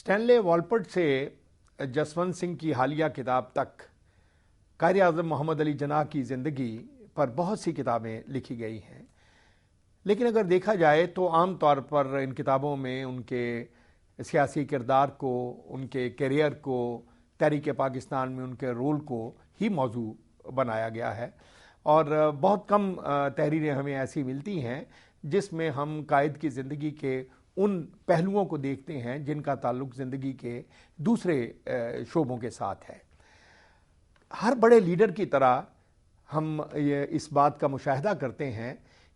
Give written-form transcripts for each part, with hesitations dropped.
Stanley वॉलपट से जसवंत सिंह की हालिया किताब तक कायदे आज़म मोहम्मद अली जिन्नाह की ज़िंदगी पर बहुत सी किताबें लिखी गई हैं, लेकिन अगर देखा जाए तो आम तौर पर इन किताबों में उनके सियासी किरदार को, उनके करियर को, तहरीक पाकिस्तान में उनके रोल को ही मौजू बनाया गया है। और बहुत कम तहरीरें हमें ऐसी मिलती हैं जिसमें हम कायद की ज़िंदगी के उन पहलुओं को देखते हैं जिनका ताल्लुक़ ज़िंदगी के दूसरे शोबों के साथ है। हर बड़े लीडर की तरह हम ये इस बात का मुशाहिदा करते हैं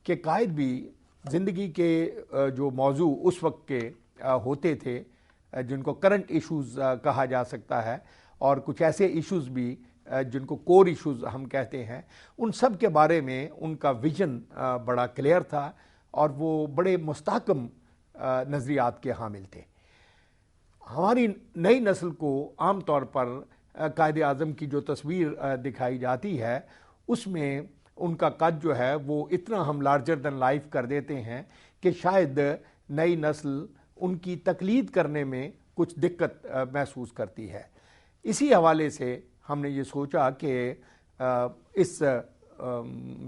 कि कायद भी ज़िंदगी के जो मौजू उस वक्त के होते थे, जिनको करंट इश्यूज़ कहा जा सकता है, और कुछ ऐसे इश्यूज़ भी जिनको कोर इश्यूज़ हम कहते हैं, उन सब के बारे में उनका विजन बड़ा क्लियर था और वो बड़े मुस्तहकम नज़रियात के हामिल थे। हमारी नई नस्ल को आम तौर पर कायदे आज़म की जो तस्वीर दिखाई जाती है उसमें उनका कद जो है वो इतना हम लार्जर दैन लाइफ कर देते हैं कि शायद नई नस्ल उनकी तकलीद करने में कुछ दिक्कत महसूस करती है। इसी हवाले से हमने ये सोचा कि इस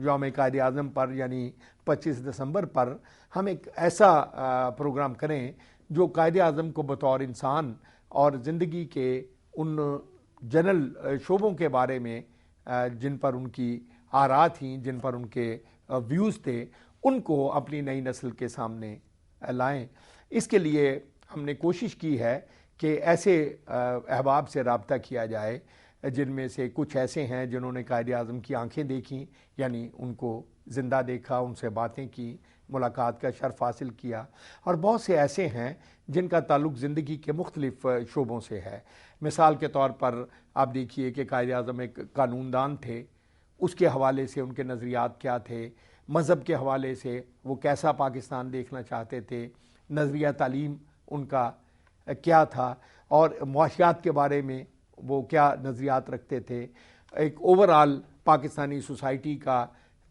यौम कायदे आज़म पर यानी 25 दिसंबर पर हम एक ऐसा प्रोग्राम करें जो कायदे आज़म को बतौर इंसान और ज़िंदगी के उन जनरल शोबों के बारे में जिन पर उनकी आरा थी, जिन पर उनके व्यूज़ थे, उनको अपनी नई नस्ल के सामने लाएं। इसके लिए हमने कोशिश की है कि ऐसे अहबाब से रब्ता किया जाए जिनमें से कुछ ऐसे हैं जिन्होंने कायदे आज़म की आंखें देखी, यानी उनको ज़िंदा देखा, उनसे बातें की, मुलाकात का शर्फ हासिल किया, और बहुत से ऐसे हैं जिनका ताल्लुक़ ज़िंदगी के मुख्तलिफ़ शोबों से है। मिसाल के तौर पर आप देखिए कि कायदे आज़म एक कानूनदान थे, उसके हवाले से उनके नज़रियात क्या थे, मज़हब के हवाले से वो कैसा पाकिस्तान देखना चाहते थे, नज़रिया तालीम उनका क्या था, और मुआशियात के बारे में वो क्या नज़रियात रखते थे, एक ओवरऑल पाकिस्तानी सोसाइटी का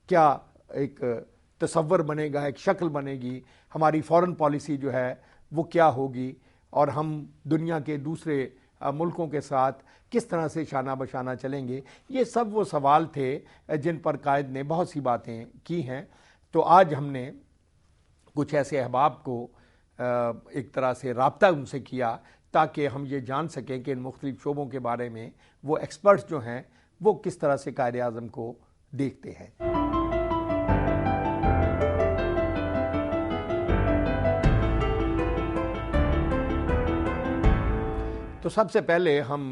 क्या एक तसव्वुर बनेगा, एक शक्ल बनेगी, हमारी फ़ॉरेन पॉलिसी जो है वो क्या होगी, और हम दुनिया के दूसरे मुल्कों के साथ किस तरह से शाना बशाना चलेंगे। ये सब वो सवाल थे जिन पर कायद ने बहुत सी बातें की हैं। तो आज हमने कुछ ऐसे अहबाब को एक तरह से राब्ता उनसे किया ताकि हम ये जान सकें कि इन मुख्तलिफ शोबों के बारे में वो एक्सपर्ट्स जो हैं वो किस तरह से कायदे आज़म को देखते हैं। तो सबसे पहले हम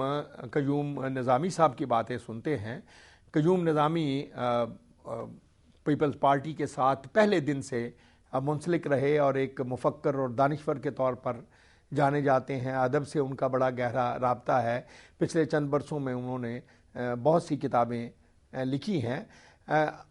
क़य्यूम निज़ामी साहब की बातें सुनते हैं। क़य्यूम निज़ामी पीपल्स पार्टी के साथ पहले दिन से मुंसलिक रहे और एक मुफक्कर और दानिश्वर के तौर पर जाने जाते हैं। अदब से उनका बड़ा गहरा राब्ता है। पिछले चंद बरसों में उन्होंने बहुत सी किताबें लिखी हैं।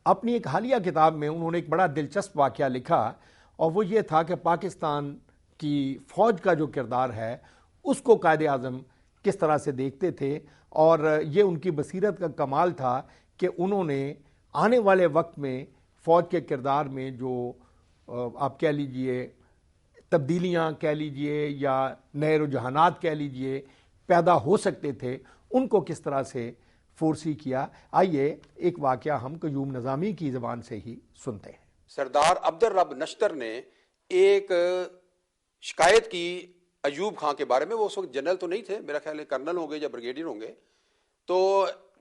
अपनी एक हालिया किताब में उन्होंने एक बड़ा दिलचस्प वाक़या लिखा, और वो ये था कि पाकिस्तान की फ़ौज का जो किरदार है उसको कायदे आज़म किस तरह से देखते थे, और ये उनकी बसीरत का कमाल था कि उन्होंने आने वाले वक्त में फ़ौज के किरदार में जो आप कह लीजिए तब्दीलियाँ कह लीजिए या नए रुझानात कह लीजिए पैदा हो सकते थे, उनको किस तरह से फोर्सी किया। आइए एक वाक़या हम क़य्यूम निज़ामी की ज़बान से ही सुनते हैं। सरदार अब्दुल रब नश्तर ने एक शिकायत की अयूब खां के बारे में। वो उस वक्त जनरल तो नहीं थे, मेरा ख्याल है कर्नल होंगे या ब्रिगेडियर होंगे। तो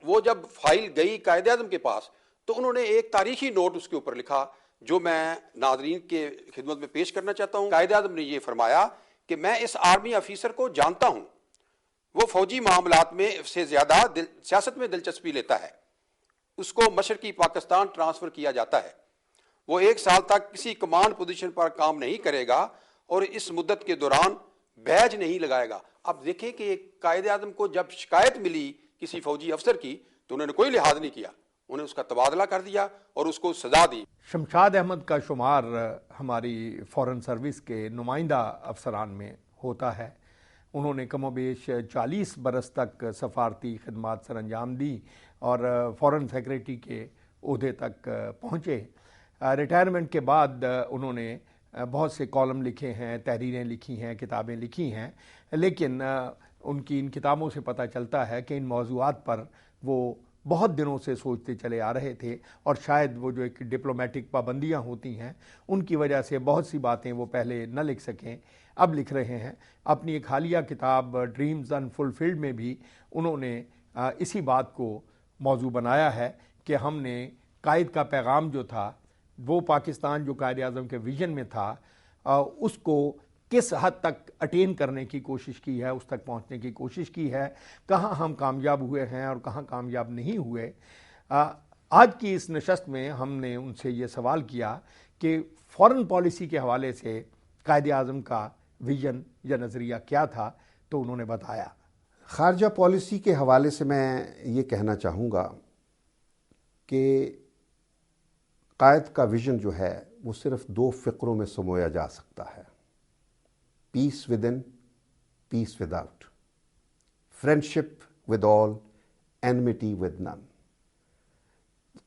वो जब फाइल गई कायदे आज़म के पास तो उन्होंने एक तारीखी नोट उसके ऊपर लिखा जो मैं नाज़रीन के खिदमत में पेश करना चाहता हूँ। कायदे आज़म ने ये फरमाया कि मैं इस आर्मी अफीसर को जानता हूँ, वो फौजी मामलात में से ज़्यादा सियासत में दिलचस्पी लेता है, उसको मशरकी पाकिस्तान ट्रांसफ़र किया जाता है, वो 1 साल तक किसी कमांड पोजीशन पर काम नहीं करेगा और इस मुद्दत के दौरान बैज नहीं लगाएगा। अब देखें कि कायदे आज़म को जब शिकायत मिली किसी फौजी अफसर की तो उन्होंने कोई लिहाज नहीं किया, उन्हें उसका तबादला कर दिया और उसको सजा दी। शमशाद अहमद का शुमार हमारी फ़ॉरेन सर्विस के नुमाइंदा अफसरान में होता है। उन्होंने कमोबेश 40 बरस तक सफारती खिदमात सर अंजाम दी और फ़ॉरेन सेक्रेटरी के ओहदे तक पहुँचे। रिटायरमेंट के बाद उन्होंने बहुत से कॉलम लिखे हैं, तहरीरें लिखी हैं, किताबें लिखी हैं, لیکن ان کی ان کتابوں سے پتہ چلتا ہے کہ ان موضوعات پر وہ بہت دنوں سے سوچتے چلے آ رہے تھے، اور شاید وہ جو ایک ڈپلومیٹک پابندیاں ہوتی ہیں ان کی وجہ سے بہت سی باتیں وہ پہلے نہ لکھ سکیں، اب لکھ رہے ہیں۔ اپنی ایک حالیہ کتاب ڈریمز انفلفلڈ میں بھی انہوں نے اسی بات کو موضوع بنایا ہے کہ ہم نے قائد کا پیغام جو تھا، وہ پاکستان جو قائد اعظم کے ویژن میں تھا، اس کو کس حد تک اٹین کرنے کی کوشش کی ہے، اس تک پہنچنے کی کوشش کی ہے، کہاں ہم کامیاب ہوئے ہیں اور کہاں کامیاب نہیں ہوئے۔ آج کی اس نشست میں ہم نے ان سے یہ سوال کیا کہ فارن پالیسی کے حوالے سے قائد اعظم کا ویژن یا نظریہ کیا تھا، تو انہوں نے بتایا۔ خارجہ پالیسی کے حوالے سے میں یہ کہنا چاہوں گا کہ قائد کا ویژن جو ہے وہ صرف 2 فقروں میں سمویا جا سکتا ہے: peace within, peace without, friendship with all, enmity with none.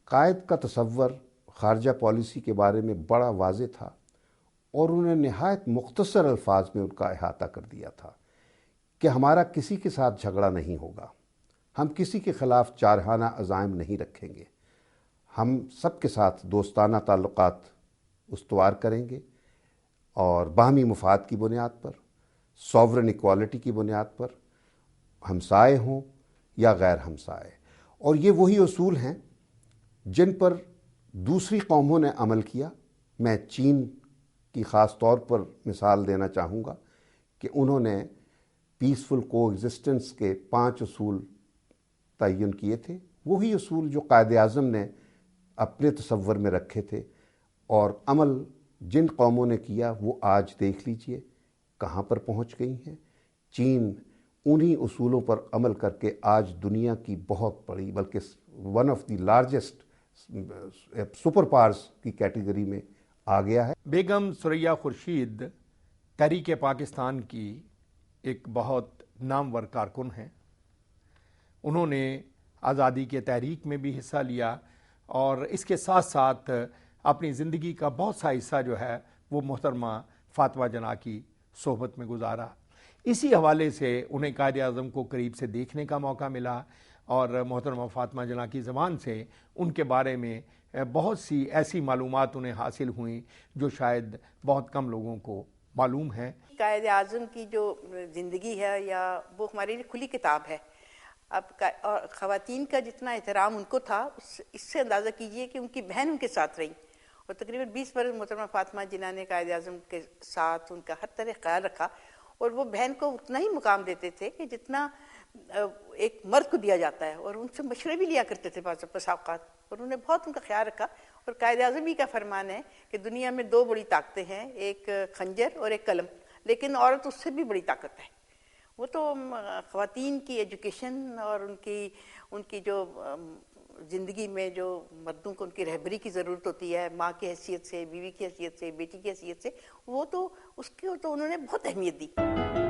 قائد کا تصور خارجہ پالیسی کے بارے میں بڑا واضح تھا، اور انہوں نے نہایت مختصر الفاظ میں ان کا احاطہ کر دیا تھا کہ ہمارا کسی کے ساتھ جھگڑا نہیں ہوگا، ہم کسی کے خلاف جارحانہ عزائم نہیں رکھیں گے، ہم سب کے ساتھ دوستانہ تعلقات استوار کریں گے، اور باہمی مفاد کی بنیاد پر، سوورن ایکوالٹی کی بنیاد پر، ہمسائے ہوں یا غیر ہمسائے۔ اور یہ وہی اصول ہیں جن پر دوسری قوموں نے عمل کیا۔ میں چین کی خاص طور پر مثال دینا چاہوں گا کہ انہوں نے پیسفل کو ایگزسٹنس کے 5 اصول تعین کیے تھے، وہی اصول جو قائد اعظم نے اپنے تصور میں رکھے تھے، اور عمل جن قوموں نے کیا وہ آج دیکھ لیجئے کہاں پر پہنچ گئی ہیں۔ چین انہی اصولوں پر عمل کر کے آج دنیا کی بہت بڑی، بلکہ one of the largest super powers کی کیٹیگری میں آ گیا ہے۔ بیگم ثریا خورشید تحریک پاکستان کی ایک بہت نامور کارکن ہیں۔ انہوں نے آزادی کے تحریک میں بھی حصہ لیا، اور اس کے ساتھ ساتھ اپنی زندگی کا بہت سا حصہ جو ہے وہ محترمہ فاطمہ جناح کی صحبت میں گزارا۔ اسی حوالے سے انہیں قائد اعظم کو قریب سے دیکھنے کا موقع ملا، اور محترمہ فاطمہ جناح کی زبان سے ان کے بارے میں بہت سی ایسی معلومات انہیں حاصل ہوئیں جو شاید بہت کم لوگوں کو معلوم ہیں۔ قائد اعظم کی جو زندگی ہے یا وہ ہمارے لیے کھلی کتاب ہے۔ اب اور خواتین کا جتنا احترام ان کو تھا، اس سے اندازہ کیجئے کہ ان کی بہن ان کے ساتھ رہی، اور تقریباً 20 برس محترمہ فاطمہ جناح نے قائد اعظم کے ساتھ ان کا ہر طرح خیال رکھا، اور وہ بہن کو اتنا ہی مقام دیتے تھے کہ جتنا ایک مرد کو دیا جاتا ہے، اور ان سے مشورے بھی لیا کرتے تھے بسا اوقات، اور انہوں نے بہت ان کا خیال رکھا۔ اور قائد اعظم ہی کا فرمان ہے کہ دنیا میں 2 بڑی طاقتیں ہیں، ایک خنجر اور ایک قلم، لیکن عورت اس سے بھی بڑی طاقت ہے۔ وہ تو خواتین کی ایجوکیشن اور ان کی جو زندگی میں جو مردوں کو ان کی رہبری کی ضرورت ہوتی ہے، ماں کی حیثیت سے، بیوی کی حیثیت سے، بیٹی کی حیثیت سے، وہ تو اس کی تو انہوں نے بہت اہمیت دی۔